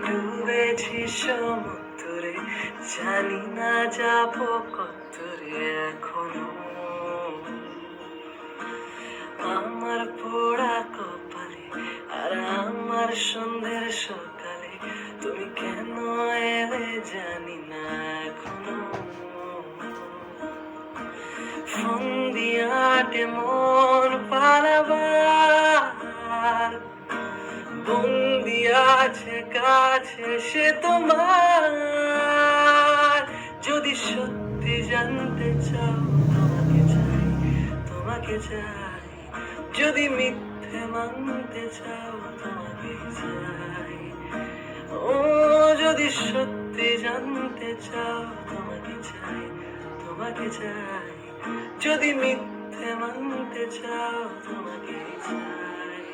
ডুবেছি সমুদ্রে, জানি না যাবো কতরে এখনো। আমার পোড়া কপালে আর আমার সন্ধ্যের সকালে তুমি কেন এলে জানি না এখনো। ফোন দিয়াটে মন পালাবার, বন্দি আছে কাছে সে তোমার। যদি সত্যি জানতে চাও তোমাকে চাই, তোমাকে চাই। যদি মিথ্যে মানতে চাও তোমাকে চাই। ও যদি সত্যি জানতে চাও তোমাকে চাই, তোমাকে চাই। যদি মিথ্যে মানতে চাও তোমাকে চাই।